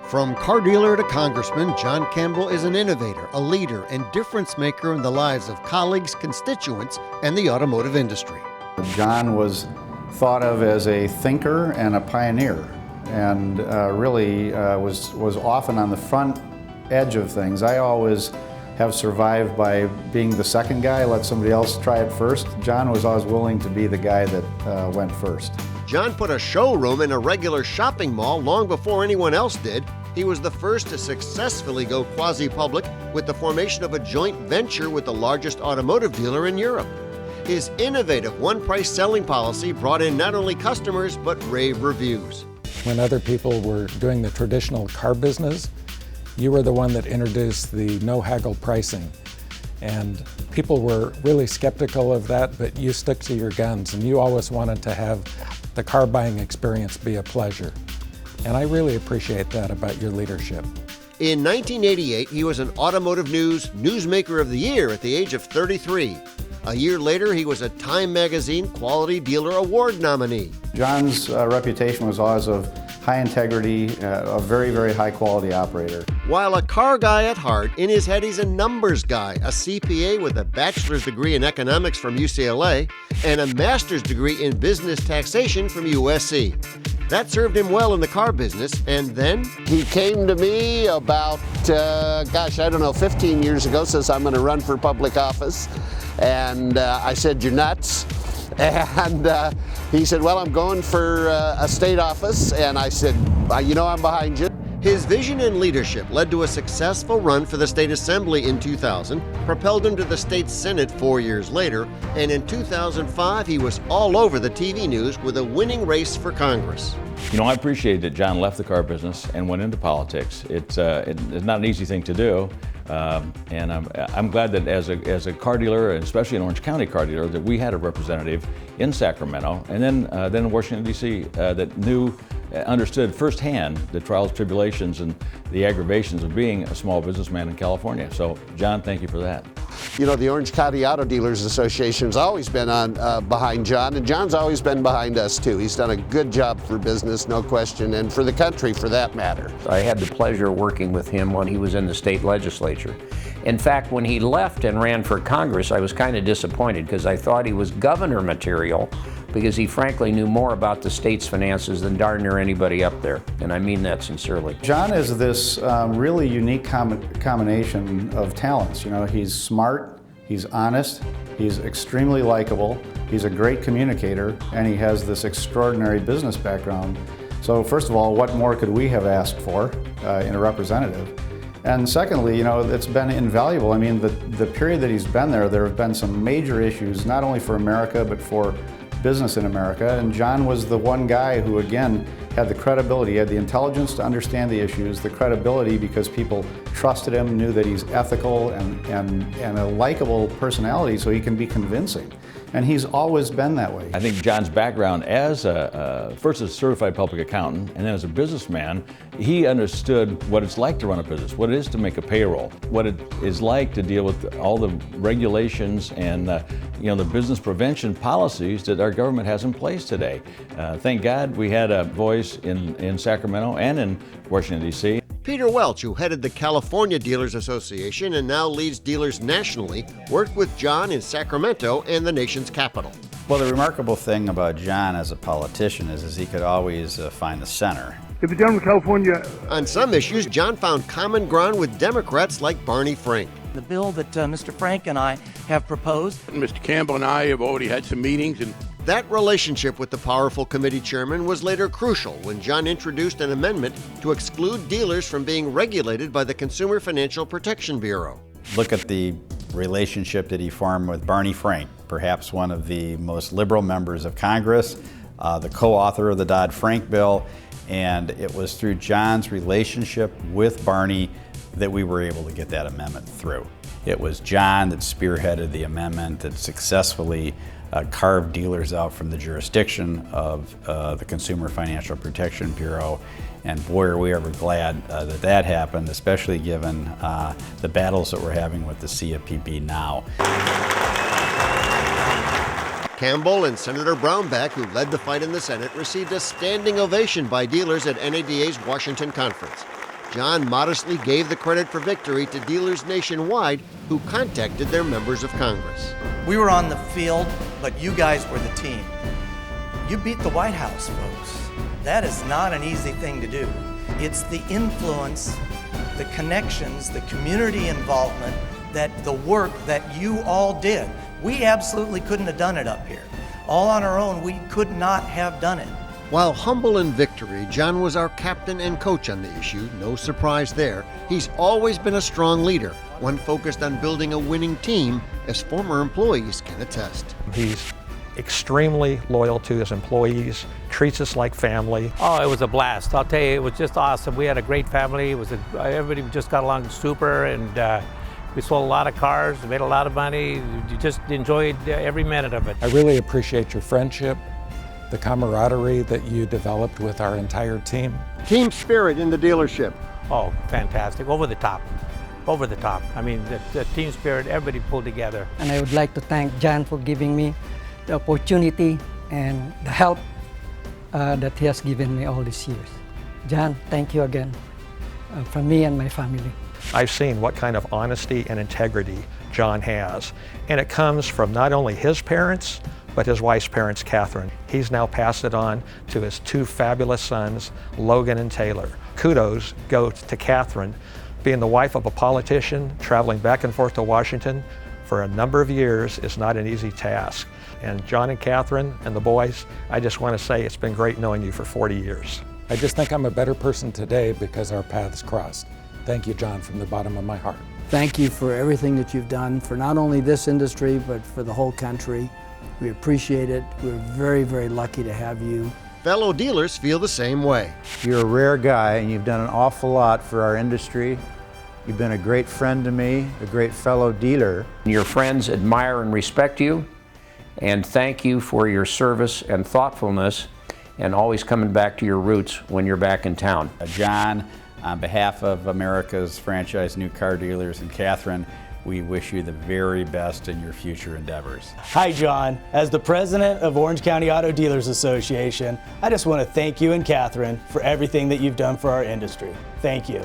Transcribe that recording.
From car dealer to congressman, John Campbell is an innovator, a leader, and difference maker in the lives of colleagues, constituents, and the automotive industry. John was thought of as a thinker and a pioneer, and really was often on the front edge of things. I always have survived by being the second guy, let somebody else try it first. John was always willing to be the guy that went first. John put a showroom in a regular shopping mall long before anyone else did. He was the first to successfully go quasi-public with the formation of a joint venture with the largest automotive dealer in Europe. His innovative one-price selling policy brought in not only customers, but rave reviews. When other people were doing the traditional car business, you were the one that introduced the no-haggle pricing. And people were really skeptical of that, but you stuck to your guns, and you always wanted to have the car buying experience be a pleasure. And I really appreciate that about your leadership. In 1988, he was an Automotive News Newsmaker of the Year at the age of 33. A year later, he was a Time Magazine Quality Dealer Award nominee. John's reputation was always of high integrity, a very, very high quality operator. While a car guy at heart, in his head he's a numbers guy, a CPA with a bachelor's degree in economics from UCLA and a master's degree in business taxation from USC. That served him well in the car business, and then he came to me about, 15 years ago, says I'm going to run for public office. And I said, "You're nuts." And he said, "Well, I'm going for a state office." And I said, "I'm behind you." His vision and leadership led to a successful run for the state assembly in 2000, propelled him to the state senate 4 years later, and in 2005 he was all over the TV news with a winning race for Congress. I appreciate that John left the car business and went into politics. It's not an easy thing to do, and I'm glad that as a car dealer, and especially an Orange County car dealer, that we had a representative in Sacramento and then in Washington, D.C. That understood firsthand the trials, tribulations, and the aggravations of being a small businessman in California. So, John, thank you for that. The Orange County Auto Dealers Association has always been behind John, and John's always been behind us too. He's done a good job for business, no question, and for the country for that matter. I had the pleasure of working with him when he was in the state legislature. In fact, when he left and ran for Congress, I was kind of disappointed because I thought he was governor material, because he frankly knew more about the state's finances than darn near anybody up there, and I mean that sincerely. John is this really unique combination of talents. He's smart, he's honest, he's extremely likable, he's a great communicator, and he has this extraordinary business background. So first of all, what more could we have asked for in a representative? And secondly, it's been invaluable. I mean, the period that he's been there have been some major issues, not only for America, but for business in America, and John was the one guy who, again, had the credibility, had the intelligence to understand the issues, the credibility because people trusted him, knew that he's ethical and a likable personality, so he can be convincing. And he's always been that way. I think John's background as first as a certified public accountant and then as a businessman, he understood what it's like to run a business, what it is to make a payroll, what it is like to deal with all the regulations and the business prevention policies that our government has in place today. Thank God we had a voice in Sacramento and in Washington, D.C. Peter Welch, who headed the California Dealers Association and now leads dealers nationally, worked with John in Sacramento and the nation's capital. Well, the remarkable thing about John as a politician is he could always find the center. If the gentleman from California... On some issues, John found common ground with Democrats like Barney Frank. The bill that Mr. Frank and I have proposed. Mr. Campbell and I have already had some meetings, and that relationship with the powerful committee chairman was later crucial when John introduced an amendment to exclude dealers from being regulated by the Consumer Financial Protection Bureau. Look at the relationship that he formed with Barney Frank, perhaps one of the most liberal members of Congress, the co-author of the Dodd-Frank bill, and it was through John's relationship with Barney that we were able to get that amendment through. It was John that spearheaded the amendment that successfully carved dealers out from the jurisdiction of the Consumer Financial Protection Bureau. And boy, are we ever glad that happened, especially given the battles that we're having with the CFPB now. Campbell and Senator Brownback, who led the fight in the Senate, received a standing ovation by dealers at NADA's Washington conference. John modestly gave the credit for victory to dealers nationwide who contacted their members of Congress. We were on the field, but you guys were the team. You beat the White House, folks. That is not an easy thing to do. It's the influence, the connections, the community involvement, that the work that you all did. We absolutely couldn't have done it up here. All on our own, we could not have done it. While humble in victory, John was our captain and coach on the issue. No surprise there. He's always been a strong leader, one focused on building a winning team, as former employees can attest. He's extremely loyal to his employees, treats us like family. Oh, it was a blast. I'll tell you, it was just awesome. We had a great family. Everybody just got along super, and we sold a lot of cars, made a lot of money. You just enjoyed every minute of it. I really appreciate your friendship, the camaraderie that you developed with our entire team. Team spirit in the dealership. Oh, fantastic. Over the top. Over the top. I mean, the team spirit, everybody pulled together. And I would like to thank John for giving me the opportunity and the help that he has given me all these years. John, thank you again from me and my family. I've seen what kind of honesty and integrity John has, and it comes from not only his parents, but his wife's parents, Catherine. He's now passed it on to his two fabulous sons, Logan and Taylor. Kudos go to Catherine. Being the wife of a politician, traveling back and forth to Washington for a number of years is not an easy task. And John and Catherine and the boys, I just want to say it's been great knowing you for 40 years. I just think I'm a better person today because our paths crossed. Thank you, John, from the bottom of my heart. Thank you for everything that you've done for not only this industry, but for the whole country. We appreciate it. We're very, very lucky to have you. Fellow dealers feel the same way. You're a rare guy, and you've done an awful lot for our industry. You've been a great friend to me, a great fellow dealer. Your friends admire and respect you, and thank you for your service and thoughtfulness, and always coming back to your roots when you're back in town. John, on behalf of America's franchise new car dealers and Catherine, we wish you the very best in your future endeavors. Hi, John. As the president of Orange County Auto Dealers Association, I just want to thank you and Catherine for everything that you've done for our industry. Thank you.